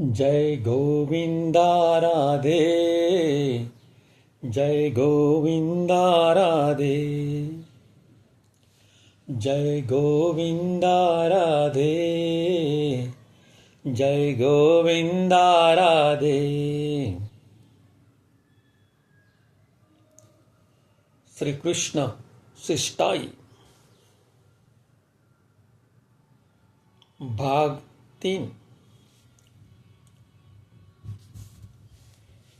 जय गोविंदा राधे, जय गोविंदा राधे, जय गोविंदा राधे, जय गोविंदा राधे। श्री कृष्ण शिष्टाई भाग 3।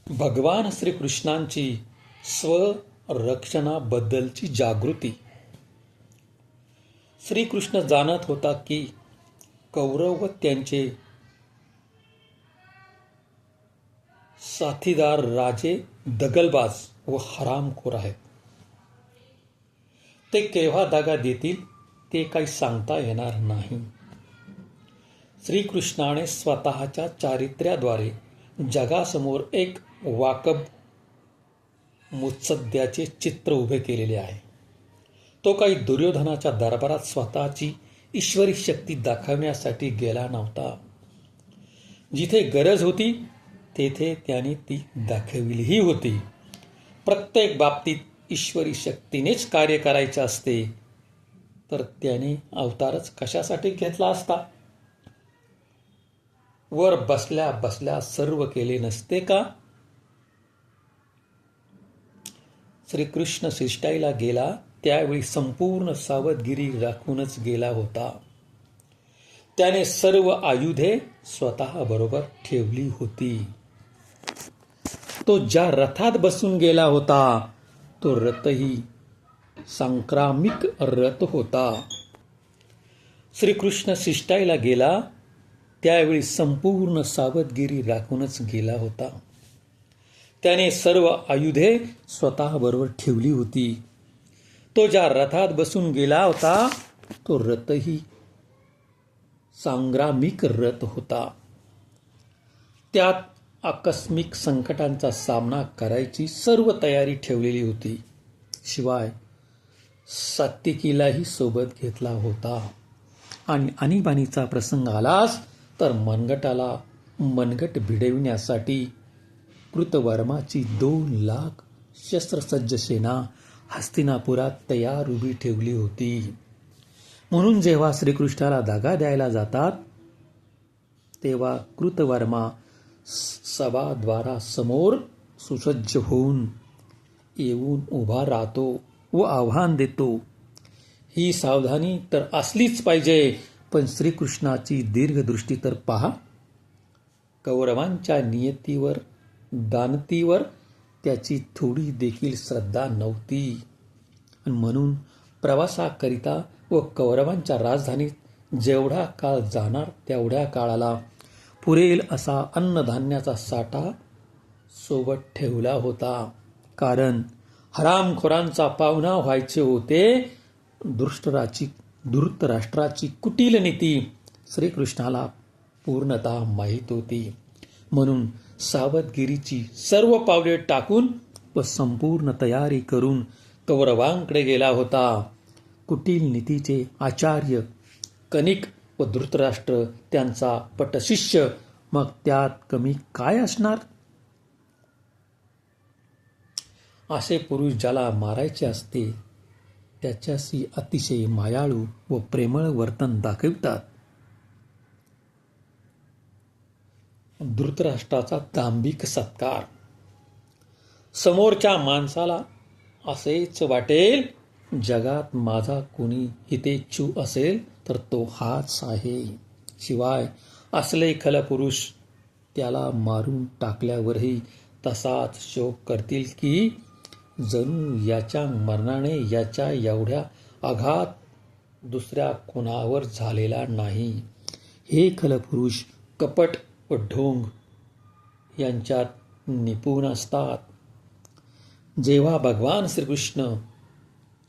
भगवान श्रीकृष्णांची स्वरक्षणाबद्दलची जागृती। श्रीकृष्ण जाणत होता की कौरव व त्यांचे साथीदार राजे दगलबाज व हरामखोर आहेत। ते केव्हा दगा देतील ते काही सांगता येणार नाही। श्रीकृष्णाने स्वतःच्या चारित्र्याद्वारे जगासमोर एक वाकब मुत्सद्याचे चित्र उभे केलेले आहे। तो काही दुर्योधनाच्या दरबारात स्वतःची ईश्वरी शक्ती दाखवण्यासाठी गेला नव्हता। जिथे गरज होती तेथे त्याने ती दाखविलीही होती। प्रत्येक बाबतीत ईश्वरी शक्तीनेच कार्य करायचे असते तर त्याने अवतारच कशासाठी घेतला असता? वर बसल्या बसल्या सर्व केले नसते का? श्रीकृष्ण शिष्टाईला गेला त्यावेळी संपूर्ण सावधगिरी राखूनच गेला होता। त्याने सर्व आयुधे स्वतः बरोबर ठेवली होती। तो ज्या रथात बसून गेला होता तो रथही संक्रामिक रथ होता। श्रीकृष्ण शिष्टाईला गेला त्यावेळी संपूर्ण सावधगिरी राखूनच गेला होता। त्याने सर्व आयुधे स्वतः बरोबर ठेवली होती। तो ज्या रथात बसून गेला होता तो रथही संग्रामिक रथ होता। त्यात आकस्मिक संकटांचा सामना करायची सर्व तयारी ठेवलेली होती। शिवाय सात्विकीलाही सोबत घेतला होता आणि आणीबाणीचा प्रसंग आलाच तर मनगटाला मनगट भिडविण्यासाठी कृतवर्माची 2,00,000 शस्त्रसज्ज सेना हस्तिनापुरात तयार उभी ठेवली होती। म्हणून जेव्हा श्रीकृष्णाला दगा द्यायला जातात तेव्हा कृतवर्मा सभाद्वारासमोर सुसज्ज होऊन येऊन उभा राहतो व आव्हान देतो। ही सावधानी तर असलीच पाहिजे, पण श्रीकृष्णाची दीर्घदृष्टी तर पहा। कौरवांच्या नियतीवर दानतीवर त्याची थोडी देखील श्रद्धा नव्हती आणि म्हणून प्रवासाकरिता व कौरवांच्या राजधानीत जेवढा काळ जाणार तेवढ्या काळाला पुरेल असा अन्नधान्याचा साठा सोबत ठेवला होता। कारण हरामखोरांचा पाहुणा व्हायचे होते। धृतराष्ट्राची कुटील नीती श्रीकृष्णाला पूर्णतः माहीत होती। म्हणून सावधगिरीची सर्व पावले टाकून व संपूर्ण तयारी करून कौरवांकडे गेला होता। कुटील नीतीचे आचार्य कनिक व धृतराष्ट्र त्यांचा पटशिष्य, मग त्यात कमी काय असणार? असे पुरुष ज्याला मारायचे असते त्याच्याशी अतिशय मायाळू व प्रेमळ वर्तन दाखवितात। धृतराष्ट्राचा दांभिक सत्कार। समोरच्या माणसाला असेच वाटेल जगात माझा कोणी हितेच्छू असेल तर तो हाच आहे। शिवाय असले खलपुरुष त्याला मारून टाकल्यावरही तसाच शोक करतील की जणू याच्या मरणाने याच्या एवढ्या आघात दुसऱ्या कोणावर झालेला नाही। हे खलपुरुष कपट व ढोंग यांच्यात निपुण असतात। जेव्हा भगवान श्रीकृष्ण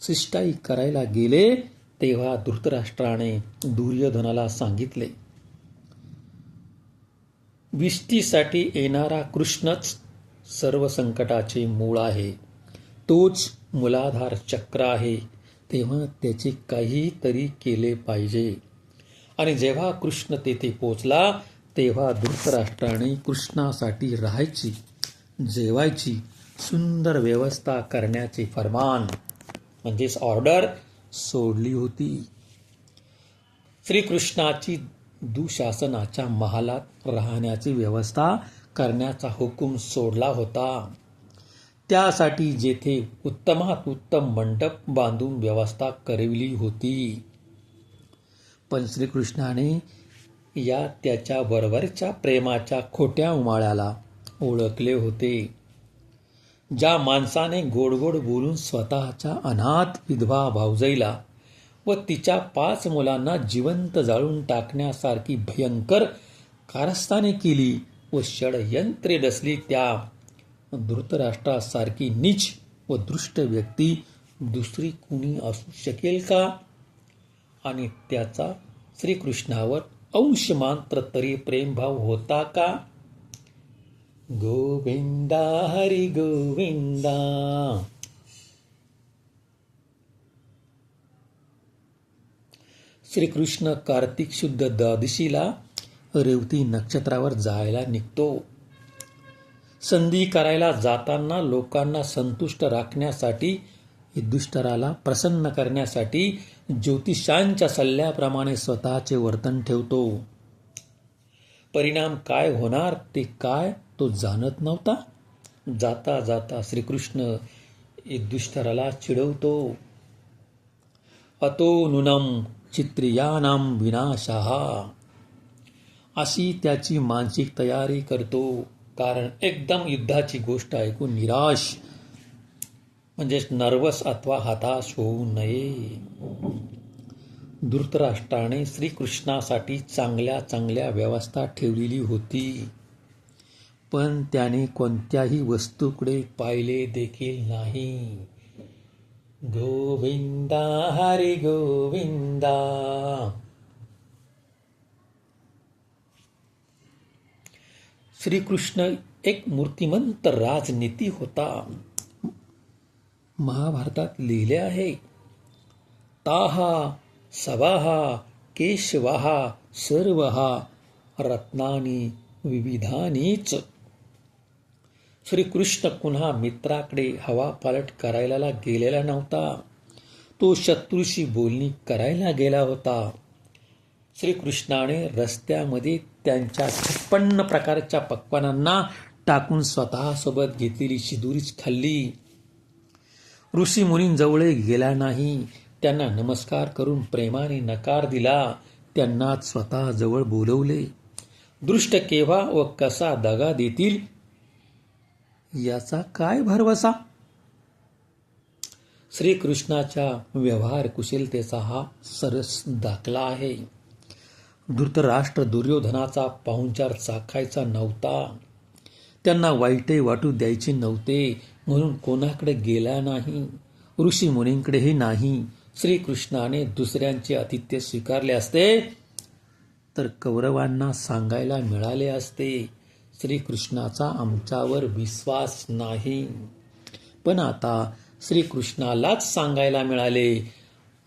शिष्टाई करायला गेले तेव्हा धृतराष्ट्राने दुर्योधनाला सांगितले, विष्टीसाठी येणारा कृष्णच सर्व संकटाचे मूळ आहे। तोच मूलाधार चक्र आहे। तेव्हा त्याचे काहीतरी केले पाहिजे। आणि जेव्हा कृष्ण तेथे पोचला तेव्हा धृतराष्ट्राने कृष्णासाठी राहायची, जेवायची सुंदर व्यवस्था करण्याचे फरमान म्हणजेच ऑर्डर सोडली होती. श्रीकृष्णाची दुःशासनाच्या महालात राहण्याची व्यवस्था करण्याचा हुकूम सोडला होता. त्यासाठी जेथे उत्तमात उत्तम मंडप बांधून व्यवस्था करविली होती. पण श्रीकृष्णाने या त्याच्या बरोबरच्या प्रेमाच्या खोट्या उमाळ्याला ओळखले होते. ज्या माणसाने गोड गोड बोलून स्वतःच्या अनाथ विधवा भावजईला व तिच्या 5 मुलांना जिवंत जाळून टाकण्यासारखी भयंकर कारस्थाने केली व षडयंत्रे रचली, त्या धृतराष्ट्रासारखी नीच व दृष्ट व्यक्ती दुसरी कुणी असू शकेल का? आणि त्याचा श्रीकृष्णावर अंशमात्र तरी प्रेमभाव होता का? गोविंदा हरी गोविंदा. श्रीकृष्ण कार्तिक शुद्ध द्वादशीला रेवती नक्षत्रावर जायला निघतो. संधी करायला जाताना लोकांना संतुष्ट राखण्यासाठी, युधिष्ठिराला प्रसन्न करण्यासाठी ज्योतिषांच्या सल्ल्याप्रमाणे स्वतःचे वर्तन ठेवतो. परिणाम काय होणार ते काय तो जाणत नव्हता. जाता जाता श्रीकृष्ण युधिष्ठिराला चिडवतो. अतो नूनं चित्रियानां विनाशः, अशी त्याची मानसिक तयारी करतो. कारण एकदम युद्धाची गोष्ट ऐकून निराश म्हणजेच नर्वस अथवा हताश होऊ नये. धृतराष्ट्राने श्रीकृष्णासाठी चांगल्या चांगल्या व्यवस्था ठेवलेली होती, पण त्याने कोणत्याही वस्तूकडे पाहिले देखील नाही. गोविंदा हरी गोविंदा. श्रीकृष्ण एक मूर्तिमंत राजनीती होता. महाभारतात लिहिले आहे, ताहा सवाहा केशवाहा सर्वहा रत्नानी विविधानीच. श्रीकृष्ण पुन्हा मित्राकडे हवापालट करायला गेलेला नव्हता. तो शत्रूशी बोलणी करायला गेला होता. श्रीकृष्णाने रस्त्यामध्ये त्यांच्या 56 प्रकारच्या पक्वानांना टाकून स्वतःसोबत घेतलेली शिदुरीच खाल्ली. ऋषी मुनींजवळ गेला नाही. त्यांना नमस्कार करून प्रेमाने नकार दिला. त्यांनाच स्वतः जवळ बोलवले. दृष्ट केव्हा व कसा दगा देतील याचा काय भरवसा. श्रीकृष्णाच्या व्यवहार कुशलतेचा हा सरस दाखला आहे. धृतराष्ट्र दुर्योधनाचा पाहुणचार चाखायचा नव्हता. त्यांना वाईटही वाटू द्यायचे नव्हते, म्हणून कोणाकडे गेला नाही, ऋषी मुनींकडेही नाही. श्रीकृष्णाने दुसऱ्यांचे आतिथ्य स्वीकारले असते तर कौरवांना सांगायला मिळाले असते, श्रीकृष्णाचा आमच्यावर विश्वास नाही. पण आता श्रीकृष्णालाच सांगायला मिळाले,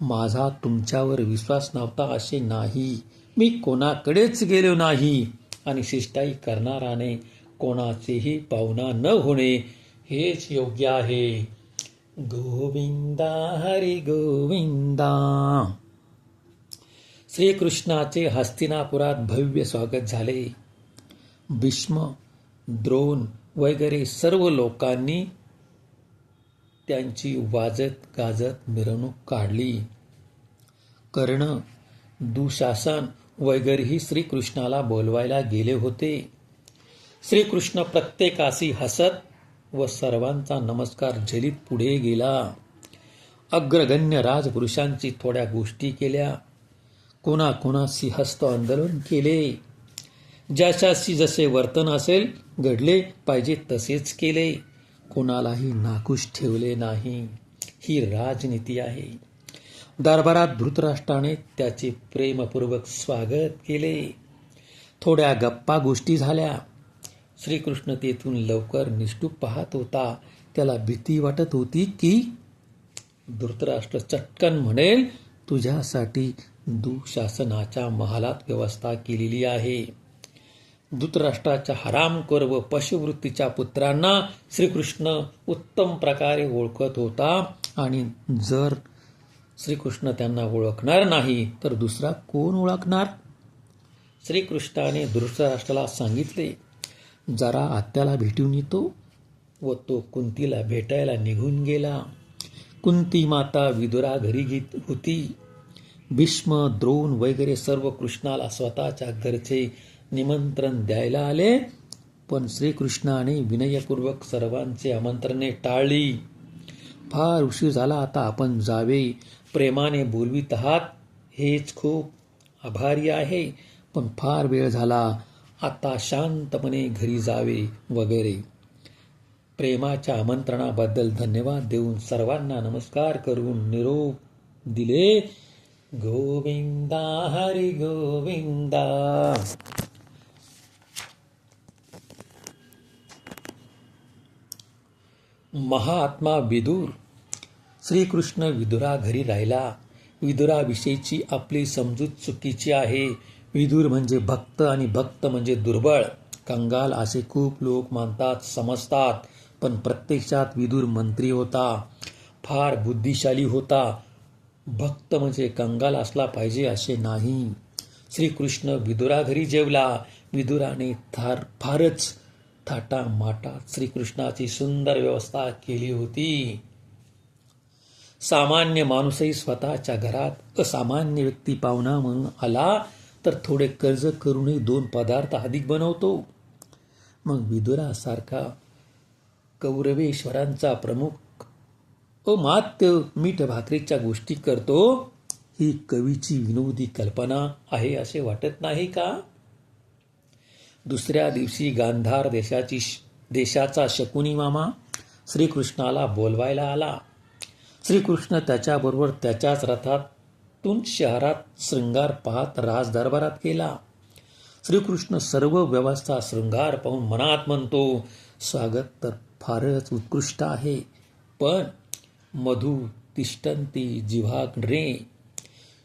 माझा तुमच्यावर विश्वास नव्हता असे नाही. मी कोणाकडेच गेलो नाही आणि शिष्टाई करणाराने कोणाचेही पाहुणा न होणे हेच योग्य आहे. गोविंदा हरी गोविंदा. श्रीकृष्णाचे हस्तिनापुरात भव्य स्वागत झाले. भीष्म, द्रोण वगैरे सर्व लोकांनी त्यांची वाजत गाजत मिरवणूक काढली. कर्ण, दुःशासन वगैरेही श्रीकृष्णाला बोलवायला गेले होते. श्रीकृष्ण प्रत्येकाशी हसत व सर्वांचा नमस्कार झेलीत पुढे गेला. अग्रगण्य राजपुरुषांची थोड्या गोष्टी केल्या. कोणाकोणाशी हस्त आंदोलन केले. ज्याच्याशी जसे वर्तन असेल घडले पाहिजे तसेच केले. कोणालाही नाखुश ठेवले नाही. ही राजनीती आहे. दरबारात धृतराष्ट्राने त्याचे प्रेमपूर्वक स्वागत केले. थोड्या गप्पा गोष्टी झाल्या. श्रीकृष्ण तेथून लवकर निष्ठूप पाहत होता. त्याला भीती वाटत होती की धृतराष्ट्र चटकन म्हणेल, तुझ्यासाठी दुःशासनाच्या महालात व्यवस्था केलेली आहे. धृतराष्ट्राच्या हरामखोर व पशुवृत्तीच्या पुत्रांना श्रीकृष्ण उत्तम प्रकारे ओळखत होता आणि जर श्रीकृष्ण त्यांना ओळखणार नाही तर दुसरा कोण ओळखणार? श्रीकृष्णाने धृतराष्ट्राला सांगितले, जरा आत्याला भेटून येतो, व तो कुंतीला भेटायला निघून गेला. कुंती माता विदुरा घरी होती. भीष्म, द्रोण वगैरे सर्व कृष्णाला स्वतःच्या घरचे निमंत्रण द्यायला आले, पण श्रीकृष्णाने विनयपूर्वक सर्वांचे आमंत्रणे टाळली. फार उशीर झाला, आता आपण जावे. प्रेमाने बोलवीत आहात हेच खूप आभारी आहे, पण फार वेळ झाला, आता शांतपणे घरी जावे वगैरे. प्रेमाच्या आमंत्रणाबद्दल धन्यवाद देऊन सर्वांना नमस्कार करून निरोप दिले. गोविंदा हरी गोविंदा. महात्मा विदुर. श्रीकृष्ण विदुरा घरी राहिला. विदुराविषयीची आपली समजूत चुकीची आहे. विदुर म्हणजे भक्त आणि भक्त म्हणजे दुर्बळ, कंगाल असे खूप लोक मानतात, समजतात. पण प्रत्यक्षात विदुर मंत्री होता, फार बुद्धिशाली होता. भक्त म्हणजे कंगाल असला पाहिजे असे नाही. श्रीकृष्ण विदुरा घरी जेवला. विदुराने फारच थाटामाटात श्रीकृष्णाची सुंदर व्यवस्था केली होती. सामान्य माणूसही स्वतःच्या घरात असामान्य व्यक्ती पाहुणा म्हणून आला तर थोडे कर्ज करूनही 2 पदार्थ अधिक बनवतो. मग विदुरासारखा कौरवेश्वरांचा प्रमुख अमात्य मीठ भाकरीच्या गोष्टी करतो. ही कवीची विनोदी कल्पना आहे असे वाटत नाही का? दुसऱ्या दिवशी गांधार देशाचा शकुनी मामा श्रीकृष्णाला बोलवायला आला. श्रीकृष्ण त्याच्याबरोबर त्याच्याच रथातून शहरात शृंगार पाहत राजदरबारात गेला. श्रीकृष्ण सर्व व्यवस्था शृंगार पाहून मनात म्हणतो, स्वागत तर फारच उत्कृष्ट आहे, पण मधु तिष्ठन्ति जिव्हाग्रे.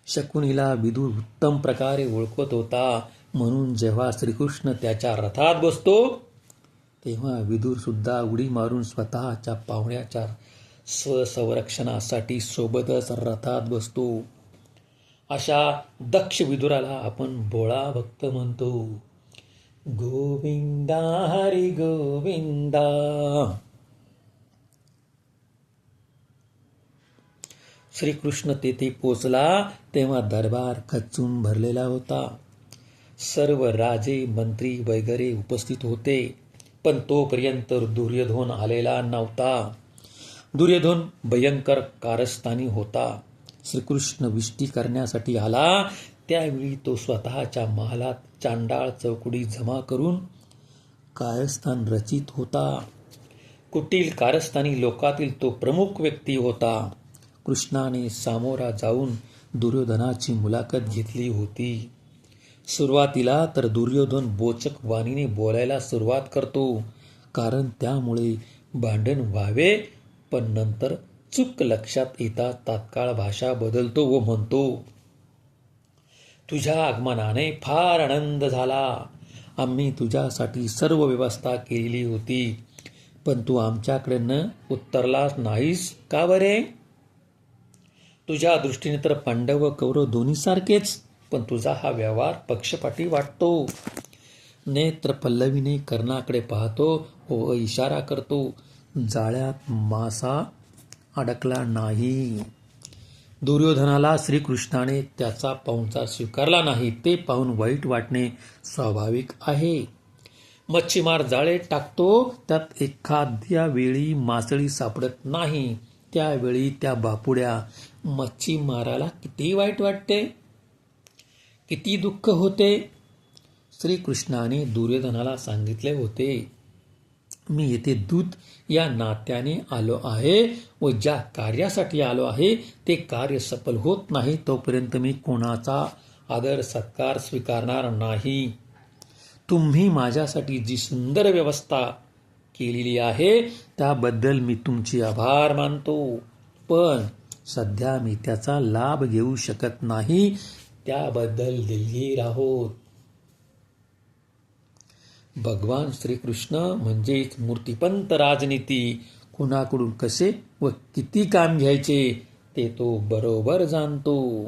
शकुनीला विदुर उत्तम प्रकारे ओळखत होता, म्हणून जेव्हा श्रीकृष्ण त्याच्या रथात बसतो तेव्हा विदुर सुद्धा उडी मारून स्वतःच्या पाहुण्याच्या स्वसंरक्षणासाठी सोबतच रथात बसतो. अशा दक्ष विदुराला आपण भोळा भक्त म्हणतो. गोविंदा हरी गोविंदा. श्रीकृष्ण तेथे पोचला तेव्हा दरबार खच्चून भरलेला होता. सर्व राजे मंत्री वगैरे उपस्थित होते, पण तोपर्यंत दुर्योधन आलेला नव्हता. दुर्योधन भयंकर कारस्थानी होता. श्रीकृष्ण विष्टी करण्यासाठी आला त्यावेळी तो स्वतःच्या महालात चांडाळ चौकडी जमा करून कारस्थान रचित होता. कुटील कारस्थानी लोकातील तो प्रमुख व्यक्ती होता. कृष्णाने सामोरा जाऊन दुर्योधनाची मुलाखत घेतली होती. सुरुवातीला तर दुर्योधन बोचक वाणीने बोलायला सुरुवात करतो, कारण त्यामुळे भांडण व्हावे, पण नंतर चूक लक्षात येता तात्काळ भाषा बदलतो व म्हणतो, तुझ्या आगमनाने फार आनंद झाला. आम्ही तुझ्यासाठी सर्व व्यवस्था केलेली होती, पण तू आमच्याकडे न उत्तरलाच नाहीस का बरे? तुझ्या दृष्टीने तर पांडव व कौरव दोन्ही सारखेच, पण तुझा हा व्यवहार पक्षपाती वाटतो. नेत्र पल्लवीने कर्णाकडे पाहतो व इशारा करतो. जाळ्यात मासा अडकला नाही. दुर्योधनाला श्रीकृष्णाने त्याचा पाहुणचार स्वीकारला नाही ते पाहून वाईट वाटणे स्वाभाविक आहे. मच्छीमार जाळे टाकतो, त्यात एखाद्या वेळी मासळी सापडत नाही, त्यावेळी त्या बापुड्या मच्छीमाराला किती वाईट वाटते, किती दुःख होते. श्रीकृष्णाने दुर्योधनाला सांगितले होते, मी येथे दूत या नात्याने आलो आहे व ज्या कार्यासाठी आलो आहे ते कार्य सफल होत नाही तोपर्यंत मी कोणाचा आदर सत्कार स्वीकारणार नाही. तुम्ही माझ्यासाठी जी सुंदर व्यवस्था केलेली आहे त्याबद्दल मी तुमचे आभार मानतो, पण सध्या मी त्याचा लाभ घेऊ शकत नाही, त्याबद्दल दिलगीर आहोत. भगवान श्रीकृष्ण म्हणजेच मूर्तिपंत राजनीती, कुणाकडून कसे व किती काम घ्यायचे ते तो बरोबर जाणतो.